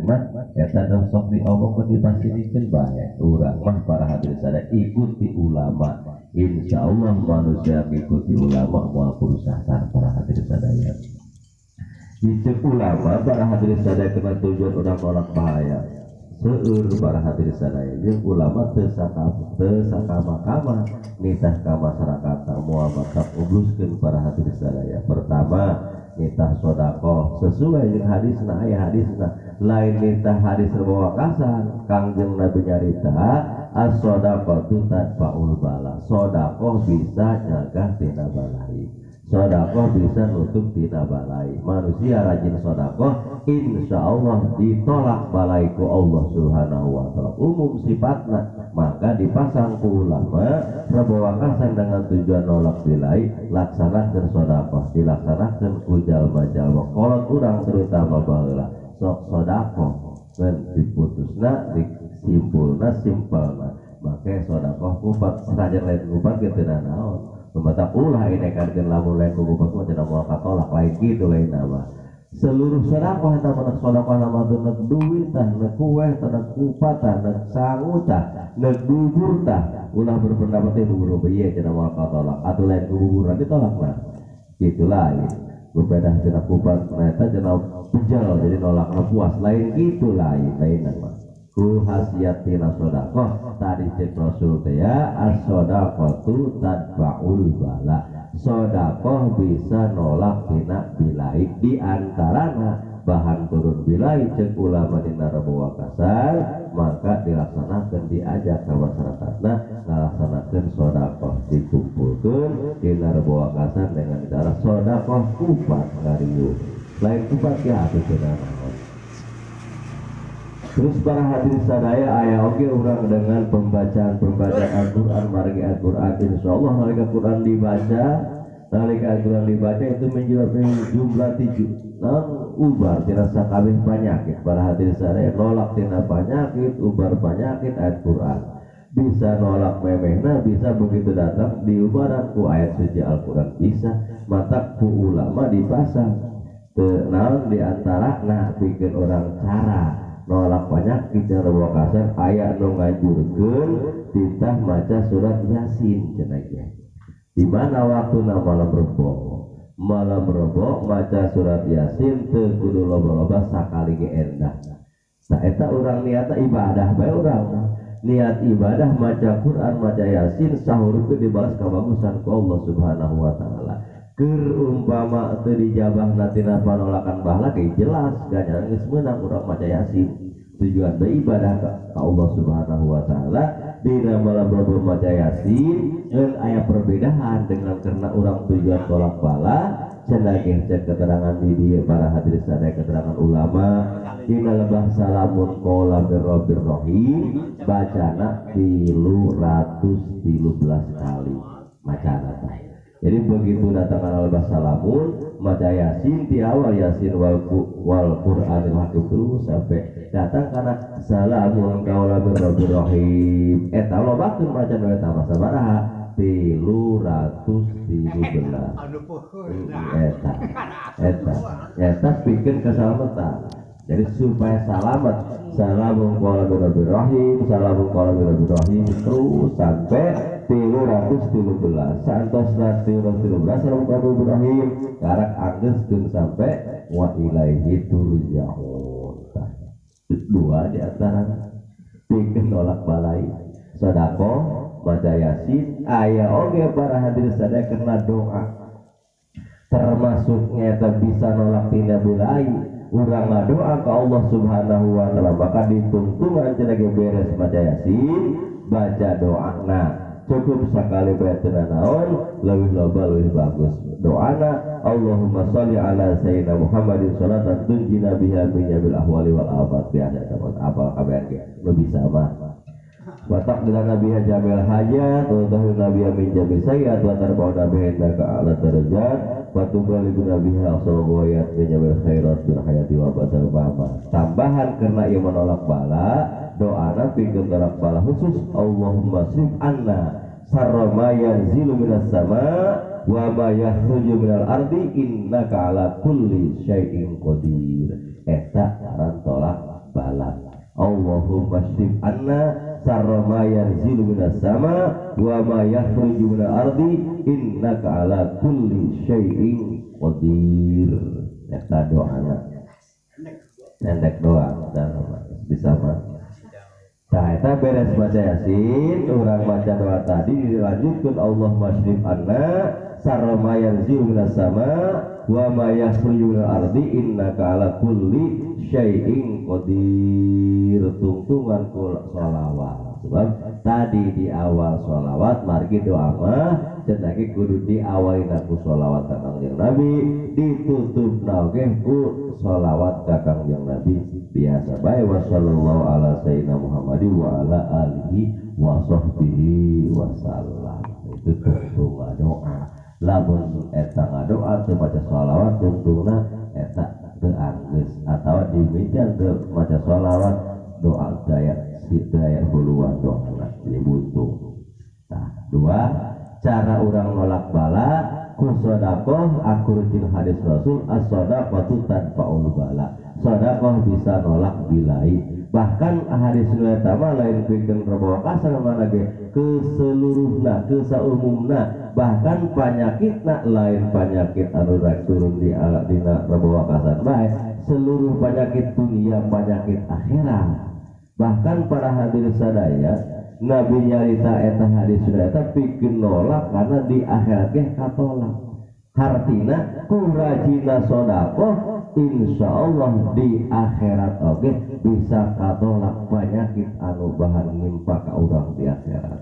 mah eta sok diomongkeun dipasirikeun bae urang mah para hadirin sadaya ikuti ulama insyaallah manusia ikuti ulama moal berusaha para hadirin sadaya dicek ulama para hadirin sadaya kena tujuan urang nolak bahaya seueur para hadirin sadaya jeung ulama teu sakama-kama nitah ka masyarakat moal matak ubluskeun para hadirin sadaya pertama nitah sodaqoh sesuai dengan hadisna aya hadisna lain nitah hadis wakasan Kangjeng Nabi nyarita as-sodaqatu tadfa'ul bala sodaqoh bisa nyegah tina balai sodaqoh bisa nutup tina balai manusia rajin sodaqoh insyaallah ditolak balai ku Allah subhanahu wa ta'ala umum sifatna maka dipasang ku ulama wakasan dengan tujuan nolak bilai laksanakeun sodaqoh dilaksanakeun ku jalma-jalma kolot urang terutama baheula sok sodaqoh dan diputusna disimpulna simpelna make sodaqoh kupat saja lain kupat gitu naon pembatak ulah ini kan lamun lain kupat mah cenah moal katolak lain gitu lain nama seluruh sodaqoh eta mah sodaqoh nama nek duit tah nek kueh tah nek kupat tah nek sangu tah nek bubur tah ulah berpendapat teh bubur ieu cenah moal katolak atuh lain kububuran ditolakna gitulah ya berbeda cenah kupat eta cenah pujal jadi nolak puas lain gitu lain nama ku hasiatina sodaqoh tadi cek Rasul teh ya as-sodaqatu tadfa'ul bala sodaqoh bisa nolak tina bilai di antarana bahan turun bilai cek ulama dina Rabu wakasan maka dilaksanakeun diajak ka masyarakatna ngalaksanakeun sodaqoh dikumpulkeun dina Rabu wakasan dengan cara sodaqoh kupat ngarieu lain kupat ya atuh cenah terus para hadirin sadaya aya oge urang dengan pembacaan Al-Qur'an margi Al-Qur'an insyaallah nalika Al-Qur'an dibaca itu menjadi jumlah 7 ubar dirasa kabeh penyakit para hadirin sadaya nolak tina penyakit ubar penyakit Al-Qur'an bisa nolak memehna bisa begitu datang diubaran ku ayat suci Al-Qur'an bisa mata ku ulama dipasang naon diantara bikin orang cara nolak penyakit yang wakasan ayat nu ngajurkeun titah maca surat Yasin cenah ge di mana waktuna malam rebo maca surat Yasin teu kudu loba-loba sakali ge endah saeta urang niatna ibadah bae urang niat ibadah maca Quran maca Yasin sahurukeun dibalas kabagusan ku Allah subhanahu wa ta'ala keur umpama teu dijabahna tina panolakan bahala ge jelas ganya geus meunang urang maca Yasin tujuan beribadah ka Allah subhanahu wa ta'ala dina malam rebo maca Yasin dan aya perbedaan dengan karena urang tujuan tolak bala cenah ge cek keterangan di dieu para hadirin sadaya keterangan ulama dina lebah salamun qala birrabbir rahim bacana 313 kali macana teh jadi begitu datangkan al-basalamun maca Yasin di awal Yasin wal Qur'anil hakim terus sampai datang karena salamun qawla birrabbir rahim eta lobakeun maca eta mah sabaraha 313 eta pikeun keselamatan jadi supaya selamat salamun qawla birrabbir rahim salamun qawla birrabbir rahim terus sampai 313 santos 313 salamun qawla birrabbir rahim karak anggeuskeun sampai wa ilaihi turja'un dua di antara bikin nolak balai sedekah baca Yasin aya oge para hadirin sadaya kena doa termasuknya bisa nolak tina bilai urang ngadoa ka Allah subhanahu wa ta'ala maka ditungtungan cenah ge beres baca Yasin baca doana cukup sekali baca naon leuwih loba leuwih bagus doana Allahumma sholli ala sayyidina Muhammadin sholatan tunjina biha min jamil ahwali wal afat biasa apa kabean ge nu bisa mah wa taqdilana biha jamil hajat wa tahuna biha min jamil sayyi'at wa tarba'una biha indaka ala darajat wa tuballighuna biha salawat min jamil khairat bil hayati wa badal mama tambahan karena ieu menolak bala doana pikeun tolak bala khusus Allahumma srif anna sarra ma yanzilu minas sama' wa ma yakhruju minal ardi innaka ala kulli syai'in qadir eta aran tolak bala. Allahumma shrif anna sarra ma yanzilu minas sama wa ma yakhruju minal ardi innaka ala kulli syai'in qadir. Eta doana pendek doang dan bisa mah. Nah, eta beres baca Yasin, urang baca doa tadi dilanjutkeun Allahumma shrif anna sarra ma yanzilu minas sama wa ma yakhruju minal ardi innaka ala kulli syai'in qadir. Tungtungan kul sholawat sebab tadi di awal sholawat margi doa mah cenah kudu diawali ku sholawat ka Kangjeng Nabi, ditutup oge ku sholawat ka Kangjeng Nabi biasa bae. Wa sallallahu ala sayyidina Muhammadin wa ala alihi wa sahbihi wasallam. Itu tungtungan doa. Lamun eta ngadoa teu maca sholawat tungtungna eta teu anggeus atawa dimijan teu maca sholawat doa daya huluan doa jadi buntung. Nah, dua cara orang nolak bala ku sedekah akur jeung hadis Rasul as-shadaqatu tanfa'ul bala. Sedekah bisa nolak bilai. Bahkan hadis nu eta mah lain pikeun rebawa kasar mana ge keseluruhna kesaumumna, bahkan penyakitna lain penyakit anu rek turun di dina rebawa kasar bae, seluruh penyakit dunia penyakit akhirat. Bahkan para hadirin sadaya Nabi nyarita eta hadis sudah eta pikeun nolak karena di akhirat ge katolak. Hartina ku rajina sedekah insyaallah di akhirat oge bisa katolak penyakit anu bahan nimpa ka urang di akhirat.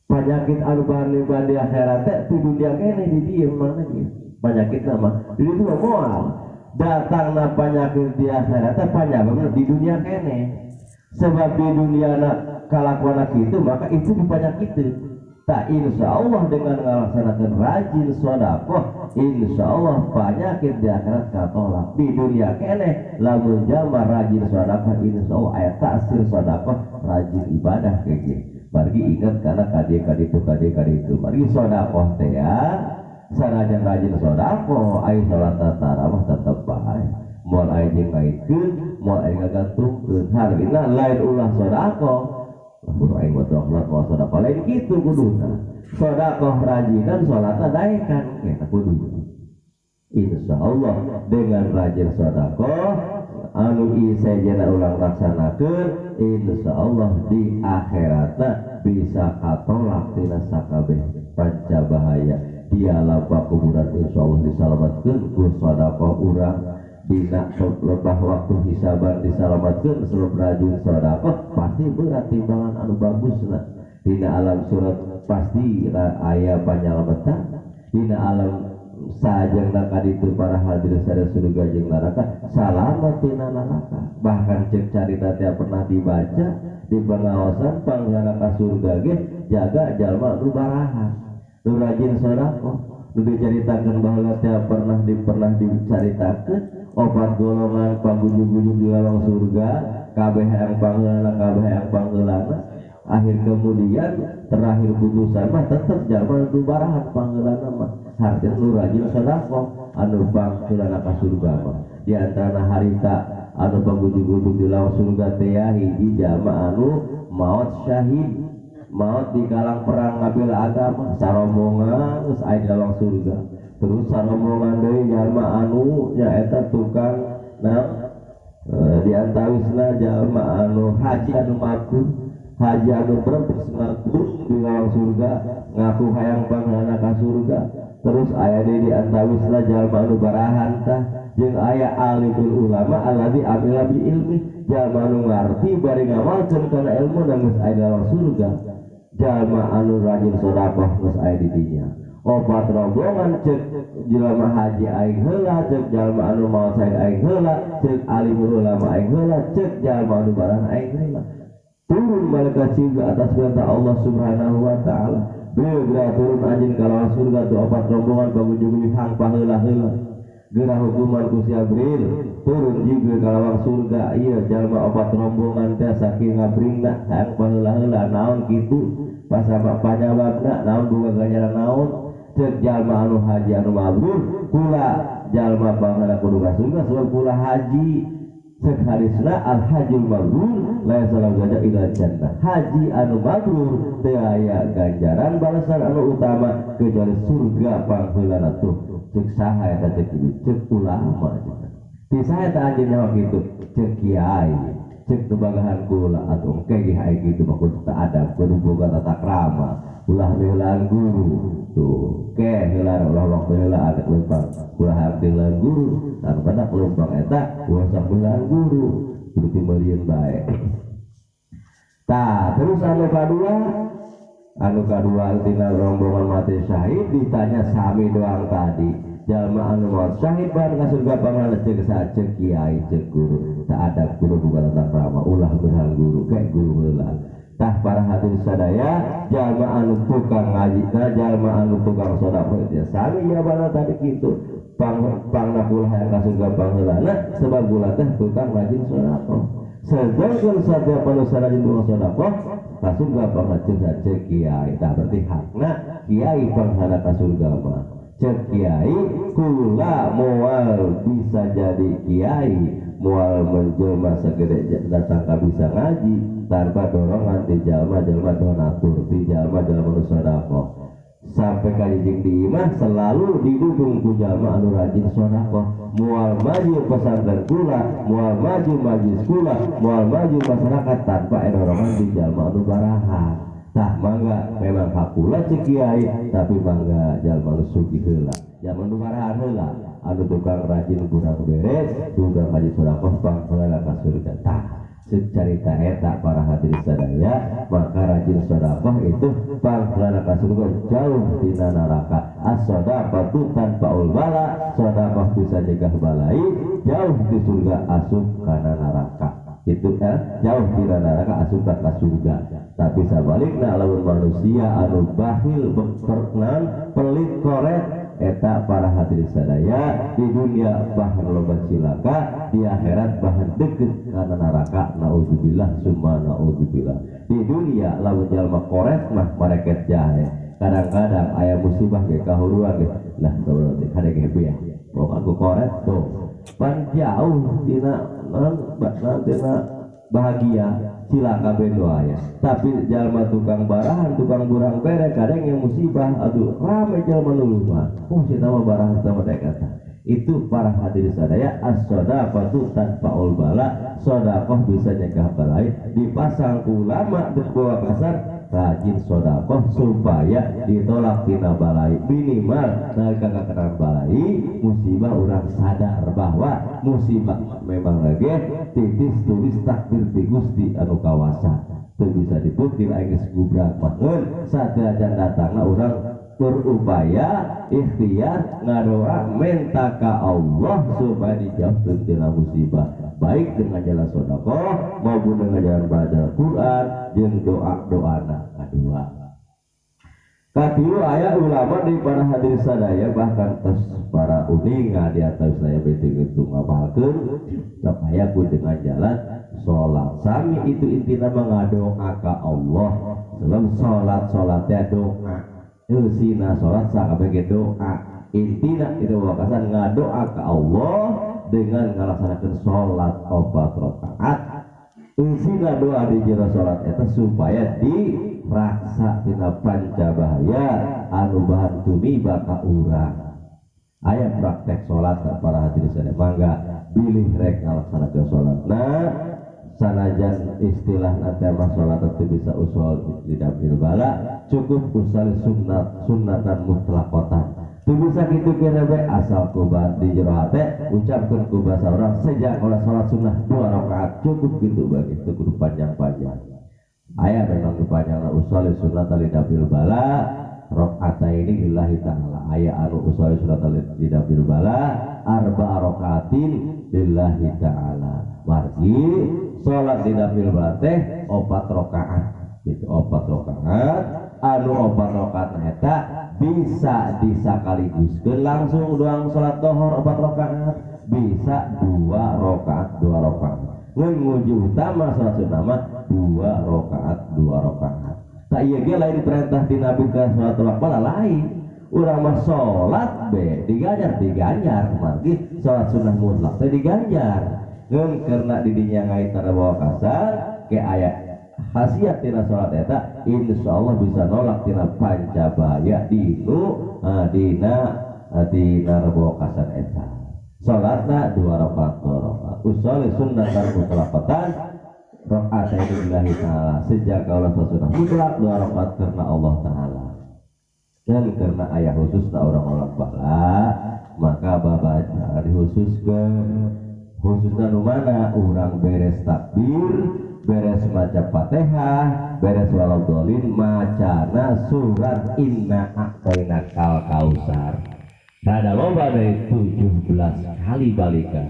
Penyakit anu bahan nimpa di akhirat teh di dunia kene di dieu mana ge. Penyakit mah di dieu moal. Datangna penyakit di akhirat teh penyebabna di dunia kene. Sebab di dunia kalakuan kitu maka itu di penyakit. Tak insyaallah dengan melaksanakan rajin sedekah insyaallah penyakit di akhirat katolak. Di dunia kene lamun jalma rajin sedekah insyaallah aya taksir sedekah rajin ibadah kege. Margi ingat karena kaditu margi sedekah teh ya sanajan rajin sedekah ai salat tarawih tetep bae. Moal aya jeung ngaitkeun moal aya ngagantungkeun harina lain ulah sedekah. Lamun aing wa dohlat wa sedekah lain kitu kuduna. Sedekah rajinan salatna daekan eta kudu. Insyaallah dengan rajin sedekah anu isejana ulang laksanakeun insyaallah di akhiratna bisa katolak tina sakabeh pancabahaya. Di alam kuburan insyaallah disalamatkeun ku sedekah urang. Dina lebah waktu hisaban disalamatkeun sebelum rajin sedekah pasti berat timbangan anu bagusna. Dina alam surat pasti aya panyalametan. Dina alam sajengna kaditu para hadirin sadaya surga jeung neraka salamet tina neraka. Bahkan cek carita teh pernah dibaca di pengawasan panggara ka surga ge jaga jalma nu baraha nu rajin sedekah. Nu dicaritakeun baheula teh pernah dicaritakeun opat golongan pangujung-ujung di lawang surga kabeh hayang pangeulana kabeh hayang pangeulana. Akhir kemudian terakhir putusan mah tetep jalma nu barahat pangeulana mah hartana nu rajin sedekah anu pangeulana ka surga mah. Di antara harita anu pangujung-ujung di lawang surga teh hiji jalma anu maot syahid, maot di kalang perang ngabela agama sarombongan geus aya di lawang surga. Terus sarombongan deui jalma anu nyaeta tukang diantawisna jalma anu haji anu maku haji anu berempes ngaku di lawang surga ngaku hayang pangeulana ka surga. Terus aya deui diantawisna jalma anu barahan tah jeung aya alimul ulama alladzi amila bi ilmi jalma anu ngarti bari ngamalkeun kana ilmu dan geus aya di lawang surga. Jalma anu rajin sedekah geus aya di dinya. Opat rombongan cek jelema haji aing heula cek jalma anu maot sae aing heula cek alimul ulama aing heula cek jalma anu barahan aing heula. Turun malaikat jibril atas perintah Allah Subhanahu wa taala. Beliau geura turun anjeun ka lawang surga tu opat rombongan pangujung hang paheula-heula. Geura hukuman ku Jibril turun Jibril ka lawang surga ieu jalma opat rombongan teh saking ngabringna hang paheula-heula naon kitu pasama panyababna naon boga ganjaran naon. Cek jalma anu haji anu mabrur kula jalma pangeuna kudu ka surga sebab kula haji Sekharisna al hajjul mabrur la yasalu gada ila jannah. Haji anu mabrur teu aya ganjaran balasan anu utama kecuali surga pangheulana tuh. Cek saha eta cek cek ulama. Ti saha eta anjeun nyawa kitu? Cek kiai. Cek tebagahan kula atuh engke ge hae kitu mah kudu adab, kudu boga tata krama. Ulah beulaan guru. Tuh, ke heula ulah waktu heula ada leumpang. Ulah beulaan guru, dan pada leumpang eta ulah beulaan guru. Kudu timeureun bae. Tah, terus anu kadua tina rombongan mati syahid ditanya sami doang tadi. Jalma anu maut syahid bahan ka surga pangaran cek saceuk kiai cek guru. Tak ada guru bukan tata krama, ulah beulaan guru, ke guru heula. Tah para hadirin sadaya, jalma anu tukang ngaji, jalma anu tukang sedekah ya sami ya bana tadi kitu. Pangna kula hayang ka surga pangeulana sebab kula teh tukang rajin sedekah. Sedangkan setiap manusia rajin tukang sedekah, ka surga pangna cek kiai. Tah berarti hakna kiai panghana ka surga mah. Cek kiai kula moal bisa jadi kiai, moal menjelma sagede datang ka bisa ngaji tanpa dorongan di jalma-jalma donatur, di jalma-jalma sedekah. Sampai kajing di imah selalu didukung ku jalma anu rajin sedekah. Moal maju pesantren kula, moal maju majlis kula, moal maju masyarakat tanpa dorongan di jalma anu baraha. Tah mangga memang hakula cek kiai, tapi mangga jalma anu sugih heula, jalma anu baraha heula, anu tukang rajin kurang beres, tukang majlis sedekah pangheula ka surga. Tah secarita eta para hadirin sadaya, maka rajin sedekah itu pangheulana ka surga jauh tina neraka. As-shadaqatu tanfa'ul bala, sedekah bisa nyegah balai, jauh di surga asup kana neraka. Itu jauh tina neraka asup ka surga. Tapi sabalikna lamun manusia anu bakhil berkenan pelit korek eta para hadirin sadaya di dunia bahan loba cilaka, di akhirat bahan deket kana neraka. Naudzubillah summa naudzubillah. Di dunia lamun jalma korek mah mareket jahe. Kadang-kadang aya musibah ge kahuruan ge lah saudara kada ge ya. Pok aku korek tuh pan jauh tina bahagia cilaka bedoa ya. Tapi jalma tukang barahan, tukang burang bere kadang yang musibah, aduh rame jalma nuluh mah. Si nama barahan sama dekat. Itu para hadirin sadaya, as-shadaqatu tanfa'ul bala, sedekah bisa nyegah balai. Dipasang ulama di bawah kasar rajin sedekah supaya ditolak tina balai. Minimal nalika kakeran balai musibah urang sadar bahwa musibah memang lagi titis tulis takdir di Gusti anu kawasa. Teu bisa dipukir geus gubrak maheun sadrajan datangna urang berupaya ikhtiar ngadoa minta ka Allah supaya dijauhkeun tina musibah, baik dengan jalan sedekah maupun dengan jalan baca Quran jeung doa-doana kadua. Katilu aya ulama di para hadirin sadaya bahkan tos para uninga di atas saya betul-betul ngapalkeun supaya ku dengan jalan salat sami itu intina mengadoa ka Allah. Sebab salat-salatnya doa. Sina sholat sakabeh doa intina itu wakasan ngadoa ke Allah dengan melaksanakan sholat 4 rakaat. Sina doa di jero sholat itu supaya diraksa tina pancabahaya anu bahan tumiba ka urang. Aya praktek sholat para hadirin sadaya mangga bilih rek ngalaksanakeun sholatna. Sanajan istilah natema sholat itu bisa usul tidak bilbala, cukup usul sunnatan mutlaqatan. Tu bisa gitu kira be asal kubat di jero hate ucapkeun ku basa urang sejak oleh sholat sunnah 2 rakaat cukup gitu bagi itu kudu panjang-panjang. Aya memang panjangna usul sunnatan tidak bilbala rakaataini lillahi ta'ala. Aya anu usul sunnatan tidak bilbala 4 rakaatin lillahi ta'ala. Margi sholat tidak bilbala teh 4 rakaat gitu, 4 rakaat anu 4 rakaat eta bisa disakaliguskeun langsung doang sholat dohor 4 rakaat, bisa 2 rakaat 2 rakaat. Ngan nguji utama sholat sunnah mah 2 rakaat 2 rakaat. Tak ieu ge lain perintah ti Nabi ka sholat bala lain. Urang mah sholat be diganjar margi sholat sunnah mutlak teh diganjar. ngeun karena didinya ngait tara bawa kasar ke ayat khasiat tina salat eta insyaallah bisa nolak tina pancabaya dina bawa kasar eta. Salatna 2 rakaat usolli sunnatan mutlaqatan rakaat lillahi taala sejak Allah sunnah mutlak 2 rakaat karena Allah taala. Dan karena ayah khusus orang-orang bala maka babaca dikhususkan khususnya mana orang beres takbir beres maca Fatihah beres waladhdallin macana surat inna a'tainakal kausar. Ada lomba dari 17 kali balikan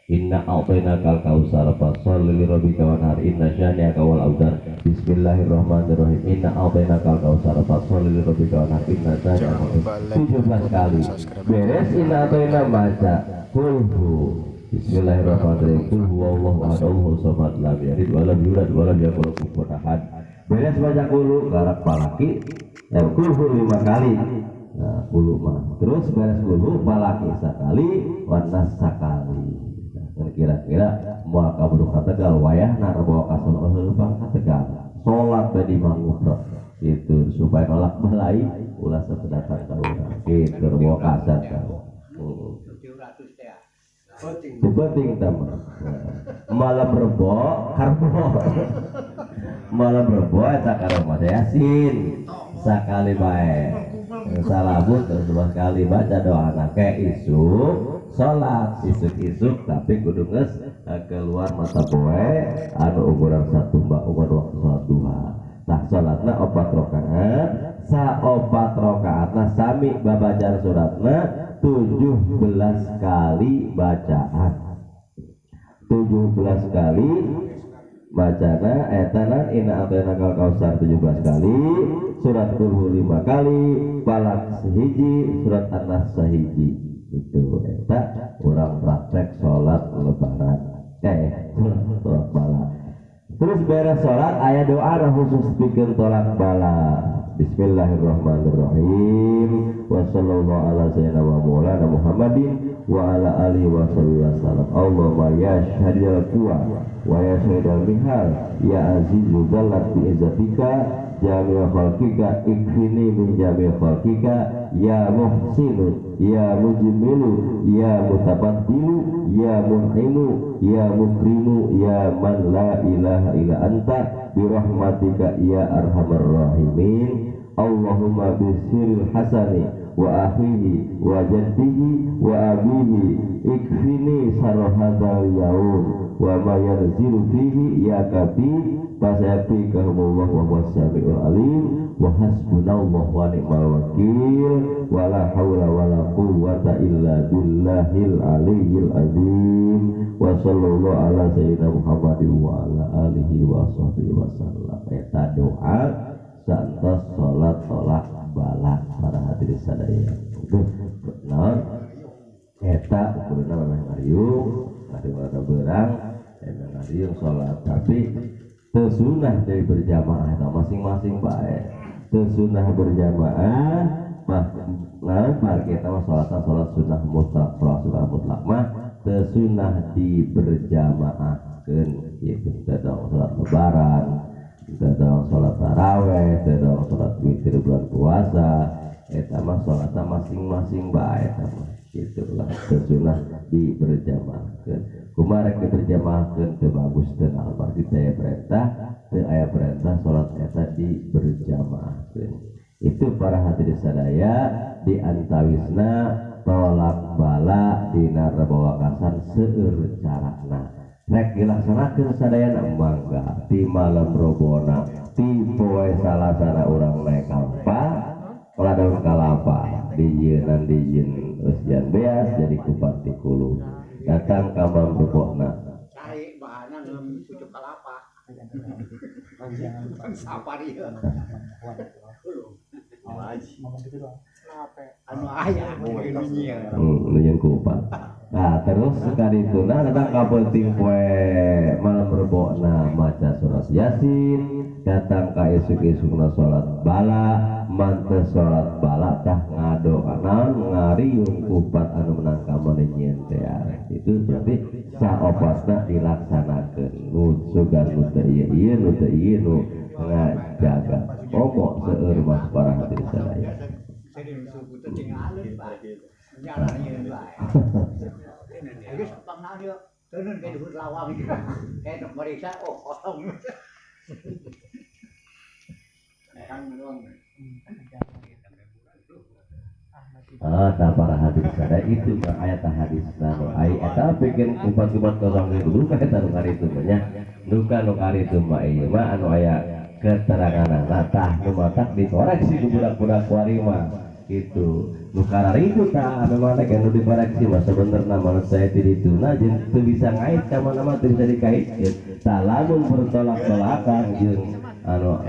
inna a'tainakal kausar fasholli lirabbika wanhar inna syani'aka wal abtar. Bismillahirrahmanirrahim inna a'tainakal kausar fasholli lirabbika wanhar inna syani'aka wal abtar. 17 kali beres inna a'taina maca kulhu Bismillahirrahmanirrahim kul huwallahu ahad Allahu samad lam yalid wa lam yulad wa lam yakul lahu kufuwan ahad. Beres baca kulhu garak palaki kulhu 5 kali. Nah, kulhu mah. Terus beres kulhu palaki sakali wanas sakali. Nah, kira-kira moal kabur kategal wayahna bawa kasal ulupang kategal. Salat tadi mangufrah itu supaya nolak balai ulah sependapat ka urang. Kitu bawa kasar ka. Penting tamu. Malam rebo karbo. Malam rebo eta karomah yasin sakali bae. Salabut terus 2 kali baca doa kayak isuk salat isuk-isuk tapi kudu geus keluar mata poe anu ukuran 1 mbak ukuran waktu salat duha. Tah salatna 4 rakaat sa 4 rakaatna sami babacan suratna 17 kali bacaan 17 kali bacana etanan inna a'tainakal kausar 17 kali surat kulhu 5 kali falak sehiji surat an-nas sehiji itu eta urang praktek salat lebaran tolak bala. Terus beres salat aya doa khusus pikeun tolak bala. Bismillahirrahmanirrahim wa sallallahu ala sayyidina wa maulana Muhammadin wa ala alihi wa sallam. Allahumma ya syahidal quwa wa ya syahidal mihal ya azizu zallat bi izzatika jami'a khalqika ikfini min jami'a khalqika ya muhsinu ya mujmilu ya mutabaddilu ya mun'imu ya mukrimu ya man la ilaha illa anta birahmatika ya arhamar rahimin. Allahumma bisiril hasani wa akhihi wa jaddihi wa abihi ikfini sarra hadzal yaum wa ma yanzilu fihi ya kabi fasayatikahumullah wa huwas samiul alim wa hasbunallahu wa ni'mal wakil wa la haula wa la quwwata illa billahil aliyyil azim wa sallallahu ala sayyidina Muhammadin wa ala alihi wa sahbihi wa sallam. Eta doa santos salat tolak bala para hadirin sadaya. Itu naon eta ukurna memang ngariung ada berang emang ngariung salat tapi teu sunah dari berjamaah eta masing-masing bae. Teu sunah berjamaah mah naon mah kita mah salat sunah mutlak mah teu sunah di berjamaahkeun kitu teh salat lebaran dalam sholat taraweh, dalam sholat witir bulan puasa, eta mah sholatna masing-masing bae eta mah gitulah sunah di berjamaahkeun. Kumaha rek berjamaahkeun teu bagus teu naon berarti teu aya perintah sholat eta di berjamaahkeun. Itu para hadirin sadaya di antawisna tolak bala dina rebawakasan seueur carana. Nek dilaksanakeun sadayana mangga di malam robona ti poe salasana urang naik kalpa ladang kalapa dijieun eusian beas jadi kupat ti kulu datang ka mamrebona cai bahana ngem pucuk kalapa sapari anu aya nunyeun kupat. Nah terus sekali itu datang ka penting poe malam rebona maca surat yasin datang ka esuk-esukna salat bala mantes salat bala tah ngadoanan ngariung kupat anu menang kamana nyen teh itu berarti saopasna dilaksanakeun nu sugan nu teu ieu nu teu ieu nu ngajaga omong seueur mas para hadirin sadaya. Nah para hadis sadaya itu ayat hadis nanu ayat bikin kupat-kupat orang dulu ka eta nu kari teu nya duka nu kari teu mah ieu mah anu aya keteranganna tah nu matak dikoreksi ku budak-budak warima gitu nu kararibu tah anu mah anu dikoreksi mah sabenerna manut saya ti dituna jeung teu bisa ngait ka mana-mana teu bisa dikaitkeun tah lamun bertolak belakang jeung anu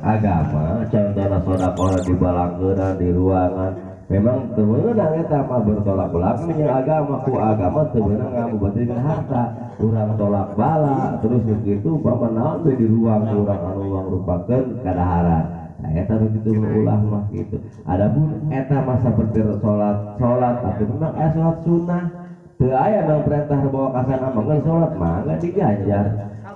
agama contohna sedekah di balangkeuna di ruangan memang teu meunang eta mah bertolak belakang jeung agama ku agama teu meunang ngamubatrikeun harta urang tolak bala terus begitu umpama naon di ruang urang anu ngrupakeun kadaharan eta begitu ulah mah gitu adapun eta mah saperti salat atuh memang salat sunnah teu aya nu perintah bawa kasana mah salat mah enggak diganjar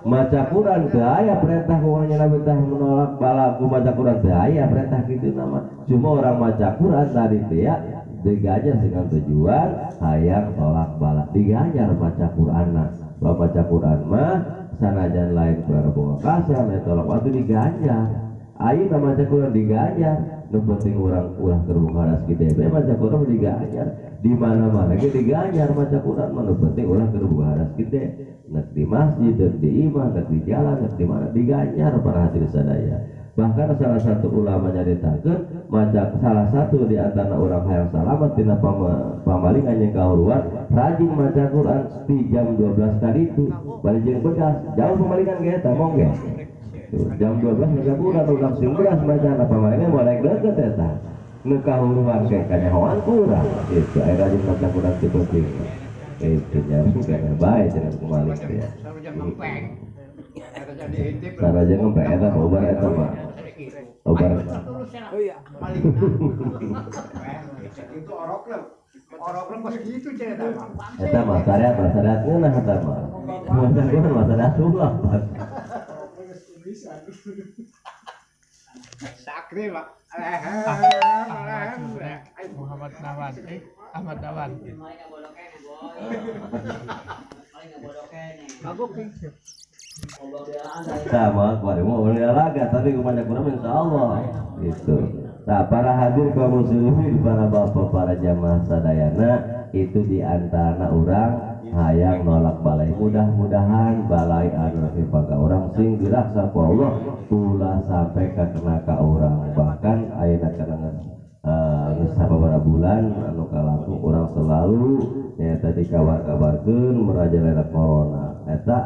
maca Quran teu aya perintah ku Nabi teh menolak bala ku maca Quran teu aya perintah kitu nama cuma orang maca Quran tadi teh ya digajar dengan tujuan hayang tolak bala digajar maca Quranna baca Quran mah sanajan lain bawa kasana lain tolak waktu digajar ayeuna maca Quran digajar nu penting urang ulah keur haras kitu bae maca Quran digajar di mana-mana ge digajar maca Quran mah nu penting ulah keur haras kitu nek di masjid nek di imah nek di jalan nek di mana digajar para hadirin sadaya bahkan salah satu ulama nyaritakeun maca salah satu di antara orang hayang salamet tina pamalingan yang kahuruan rajin maca Quran di jam 12 kali itu bari jeung bedas jauh pamalingan ge eta mong ge jam 12 maca Quran udah sing bedas maca pamalingan boleh deukeut eta nu kahuruan ge kanyahoan kurang itu aya rajin maca Quran teu penting itu nya bukan bae cenah kumaling teh ya saraja ngempek eta obar eta mah obar oh iya itu orok pas gitu cenah eta mah syariat ngeunah eta mah masalah sulap sakri Pak Muhammad Nawan Ahmad Nawan sama kemarin mau olahraga tapi kepada Quran insyaallah gitu. Nah para hadir kaum muslimin para bapak para jamaah sadayana itu diantara orang hayang nolak balai mudah-mudahan balai anu pipaka orang sing diraksa ku Allah ulah sampai ka kena ka orang bahkan ayeuna kana geus sababaraha bulan anu kalaku urang selalu nyaeta dikabar-kabarkeun merajalela corona eta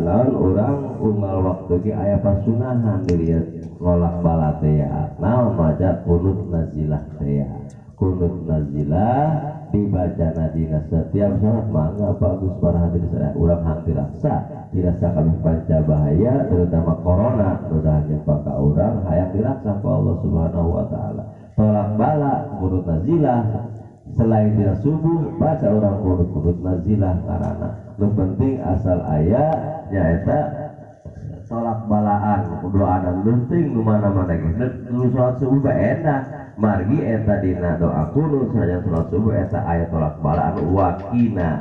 naon urang unggal waktu ge aya pasunahan dilihat nolak bala teh ya naon maca kunut nazilah teh ya kunut nazilah dibaca nadina setiap salat mangga bagus para hadirin sadaya urang hang diraksa dirasa kami panca bahaya terutama corona mudah-mudahan paka urang hayang diraksa ku Allah Subhanahu wa taala tolak bala kunut nazilah selain dina subuh baca orang kunut nazilah karena nu penting asal aya nyaeta tolak balaan doa dan penting nu mana-mana ge nu salat subuh bae enak margi eta dina doa kunut saja salat subuh eta aya tolak balaan wa qina